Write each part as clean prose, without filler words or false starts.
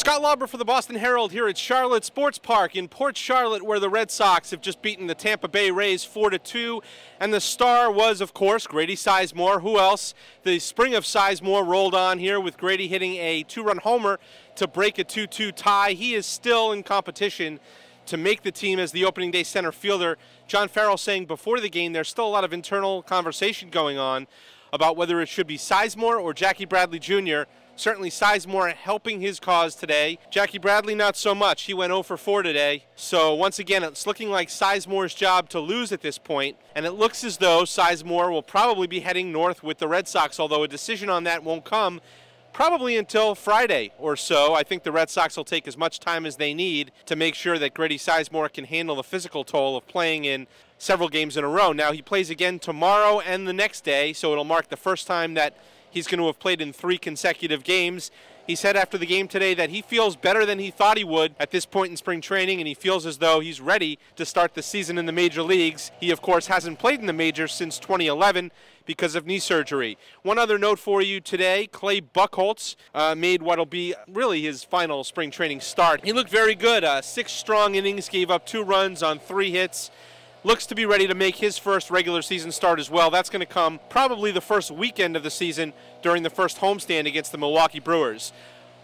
Scott Lauber for the Boston Herald here at Charlotte Sports Park in Port Charlotte, where the Red Sox have just beaten the Tampa Bay Rays 4-2. And the star was, of course, Grady Sizemore. Who else? The spring of Sizemore rolled on here with Grady hitting a 2-run homer to break a 2-2 tie. He is still in competition to make the team as the opening day center fielder. John Farrell saying before the game there's still a lot of internal conversation going on about whether it should be Sizemore or Jackie Bradley Jr. Certainly Sizemore helping his cause today. Jackie Bradley not so much. He went 0 for 4 today. So once again, it's looking like Sizemore's job to lose at this point. And it looks as though Sizemore will probably be heading north with the Red Sox, although a decision on that won't come probably until Friday or so. I think the Red Sox will take as much time as they need to make sure that Grady Sizemore can handle the physical toll of playing in several games in a row. Now, he plays again tomorrow and the next day, so it'll mark the first time that he's going to have played in 3 consecutive games. He said after the game today that he feels better than he thought he would at this point in spring training, and he feels as though he's ready to start the season in the major leagues. He, of course, hasn't played in the majors since 2011 because of knee surgery. One other note for you today, Clay Buchholz made what'll be really his final spring training start. He looked very good. 6 strong innings, gave up 2 runs on 3 hits. Looks to be ready to make his first regular season start as well. That's going to come probably the first weekend of the season during the first homestand against the Milwaukee Brewers.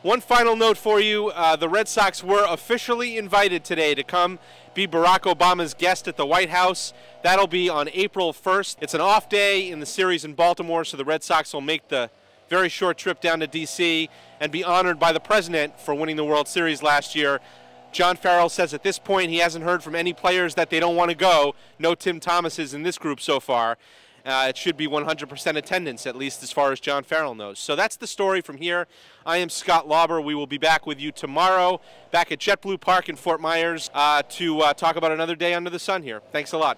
One final note for you, the Red Sox were officially invited today to come be Barack Obama's guest at the White House. That'll be on April 1st. It's an off day in the series in Baltimore, so the Red Sox will make the very short trip down to D.C. and be honored by the president for winning the World Series last year. John Farrell says at this point he hasn't heard from any players that they don't want to go. No Tim Thomases in this group so far. It should be 100% attendance, at least as far as John Farrell knows. So that's the story from here. I am Scott Lauber. We will be back with you tomorrow, back at JetBlue Park in Fort Myers, to talk about another day under the sun here. Thanks a lot.